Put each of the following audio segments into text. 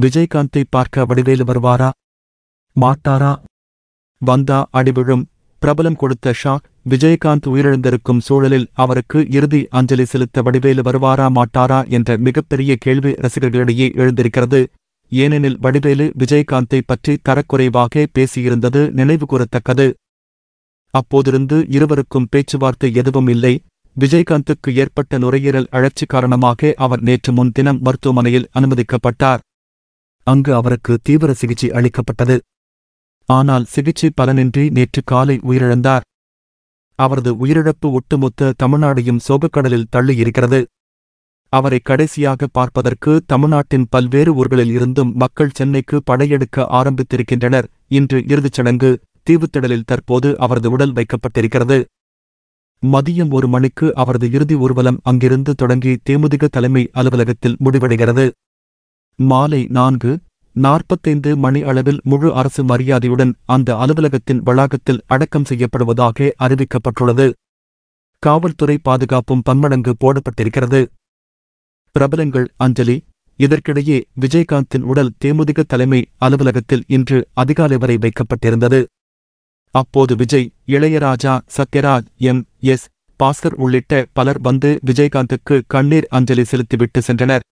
விஜயகாந்தை பார்க்க வடிவேலு வருவாரா மாட்டாரா? வந்தா அடிவிழும். பிரபலம் கொடுத்த ஷாக். விஜயகாந்த் உயிரிழந்திருக்கும் சூழலில் அவருக்கு இறுதி அஞ்சலி செலுத்த வடிவேலு வருவாரா மாட்டாரா என்ற மிகப்பெரிய கேள்வி ரசிகர்களிடையே எழுந்திருக்கிறது. ஏனெனில் வடிவேலு விஜயகாந்தை பற்றி தரக்குறைவாக பேசியிருந்தது நினைவுகூரத்தக்கது. அப்போதிருந்து இருவருக்கும் பேச்சுவார்த்தை எதுவும் இல்லை. விஜயகாந்துக்கு ஏற்பட்ட நுரையீரல் அழற்சி காரணமாக அவர் நேற்று முன்தினம் மருத்துவமனையில் அனுமதிக்கப்பட்டார். அங்கு அவருக்கு தீவிர சிகிச்சை அளிக்கப்பட்டது. ஆனால் சிகிச்சை பலனின்றி நேற்று காலை உயிரிழந்தார். அவரது உயிரிழப்பு ஒட்டுமொத்த தமிழ்நாடையும் சோகக்கடலில் தள்ளியிருக்கிறது. அவரை கடைசியாக பார்ப்பதற்கு தமிழ்நாட்டின் பல்வேறு ஊர்களில் இருந்தும் மக்கள் சென்னைக்கு படையெடுக்க ஆரம்பித்திருக்கின்றனர். இன்று இறுதிச் சடங்கு. தீவுத்திடலில் தற்போது அவரது உடல் வைக்கப்பட்டிருக்கிறது. மதியம் 1 மணிக்கு அவரது இறுதி ஊர்வலம் அங்கிருந்து தொடங்கி தேமுதிக தலைமை அலுவலகத்தில் முடிவடைகிறது. மாலை 4:45 மணி அளவில் முழு அரசு மரியாதையுடன் அந்த அலுவலகத்தின் வளாகத்தில் அடக்கம் செய்யப்படுவதாக அறிவிக்கப்பட்டுள்ளது. காவல்துறை பாதுகாப்பும் பன்மடங்கு போடப்பட்டிருக்கிறது. பிரபலங்கள் அஞ்சலி. இதற்கிடையே விஜயகாந்தின் உடல் தேமுதிக தலைமை அலுவலகத்தில் இன்று அதிகாலை வரை வைக்கப்பட்டிருந்தது. அப்போது விஜய், இளையராஜா, சத்யராஜ், எம்.எஸ். பாஸ்கர் உள்ளிட்ட பலர் வந்து விஜயகாந்துக்கு கண்ணீர் அஞ்சலி செலுத்திவிட்டு சென்றனர்.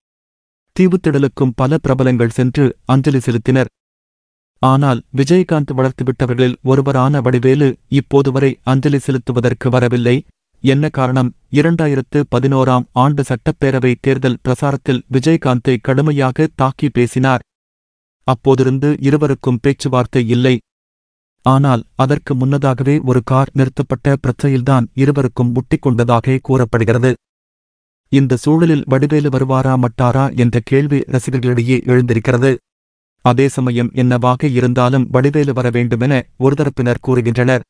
தீவுத்திடலுக்கும் பல பிரபலங்கள் சென்று அஞ்சலி செலுத்தினர். ஆனால் விஜயகாந்த் வளர்த்துவிட்டவர்களில் ஒருவரான வடிவேலு இப்போது வரை அஞ்சலி செலுத்துவதற்கு வரவில்லை. என்ன காரணம்? 2011ஆம் ஆண்டு சட்டப்பேரவை தேர்தல் பிரசாரத்தில் விஜயகாந்தை கடுமையாக தாக்கி பேசினார். அப்போதிருந்து இருவருக்கும் பேச்சுவார்த்தை இல்லை. ஆனால் அதற்கு முன்னதாகவே ஒரு கார் நிறுத்தப்பட்ட பிரச்சனையில்தான் இருவருக்கும் முட்டிக்கொண்டதாக கூறப்படுகிறது. இந்த சூழலில் வடிவேலு வருவாரா மாட்டாரா என்ற கேள்வி ரசிகர்களிடையே எழுந்திருக்கிறது. அதே சமயம் என்னவாக இருந்தாலும் வடிவேலு வர வேண்டுமென ஒருதரப்பினர் கூறுகின்றனர்.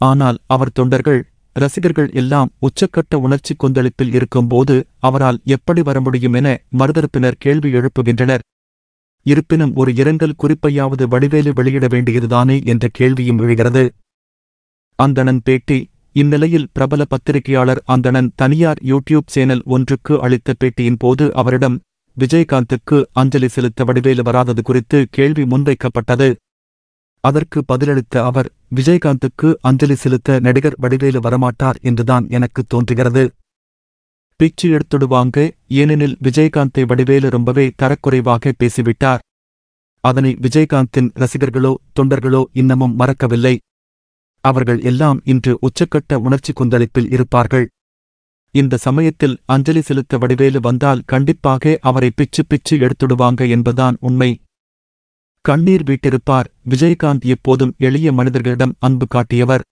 ஆனால் அவர் தொண்டர்கள், ரசிகர்கள் எல்லாம் உச்சக்கட்ட உணர்ச்சி கொந்தளிப்பில் இருக்கும்போது அவரால் எப்படி வர முடியும் என மறுதரப்பினர் கேள்வி எழுப்புகின்றனர். இருப்பினும் ஒரு இரங்கல் குறிப்பையாவது வடிவேலு வெளியிட வேண்டியதுதானே என்ற கேள்வியும் எழுகிறது. அந்தணன் பேட்டி. இந்நிலையில் பிரபல பத்திரிகையாளர் அந்தணன் தனியார் யூடியூப் சேனல் ஒன்றுக்கு அளித்த பேட்டியின் போது அவரிடம் விஜயகாந்துக்கு அஞ்சலி செலுத்த வடிவேலு வராதது குறித்து கேள்வி முன்வைக்கப்பட்டது. அதற்கு பதிலளித்த அவர், விஜயகாந்துக்கு அஞ்சலி செலுத்த நடிகர் வடிவேலு வரமாட்டார் என்றுதான் எனக்கு தோன்றுகிறது. பிச்சு எடுத்துடுவாங்க. ஏனெனில் விஜயகாந்தை வடிவேலு ரொம்பவே தரக்குறைவாக பேசிவிட்டார். அதனை விஜயகாந்தின் ரசிகர்களோ தொண்டர்களோ இன்னமும் மறக்கவில்லை. அவர்கள் எல்லாம் இன்று உச்சக்கட்ட உணர்ச்சி கொந்தளிப்பில் இருப்பார்கள். இந்த சமயத்தில் அஞ்சலி செலுத்த வடிவேலு வந்தால் கண்டிப்பாக அவரை பிச்சு எடுத்துடுவாங்க என்பதுதான் உண்மை. கண்ணீர் வீட்டிருப்பார். விஜயகாந்த் எப்போதும் எளிய மனிதர்களிடம் அன்பு காட்டியவர்.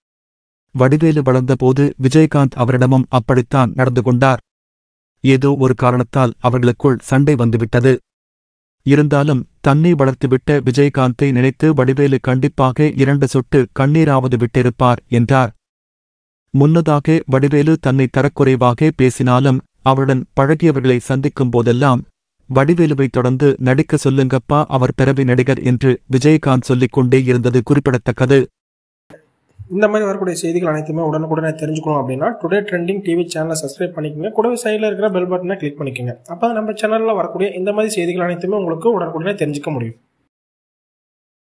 வடிவேலு வளர்ந்தபோது விஜயகாந்த் அவரிடமும் அப்படித்தான் நடந்து கொண்டார். ஏதோ ஒரு காரணத்தால் அவர்களுக்குள் சண்டை வந்துவிட்டது. இருந்தாலும் தன்னை வளர்த்துவிட்ட விஜயகாந்தை நினைத்து வடிவேலு கண்டிப்பாக 2 சொட்டு கண்ணீராவது விட்டிருப்பார் என்றார். முன்னதாக வடிவேலு தன்னை தரக்குறைவாக பேசினாலும் அவருடன் பழகியவர்களை சந்திக்கும் போதெல்லாம் வடிவேலுவை தொடர்ந்து நடிக்க சொல்லுங்கப்பா, அவர் பிறவி நடிகர் என்று விஜயகாந்த் சொல்லிக் கொண்டே இருந்தது குறிப்பிடத்தக்கது. இந்த மாதிரி வரக்கூடிய செய்திகள் அனைத்துமே உடனுக்குடனே தெரிஞ்சுக்கணும் அப்படின்னா டுடே ட்ரெண்டிங் டிவி சேனலை சப்ஸ்கிரைப் பண்ணிக்கோங்க. கூடவே சைடில் இருக்கிற பெல் பட்டனை கிளிக் பண்ணிக்கோங்க. அப்போ நம்ம சேனலில் வரக்கூடிய இந்த மாதிரி செய்திகள் அனைத்துமே உங்களுக்கு உடனுக்குடனே தெரிஞ்சுக்க முடியும்.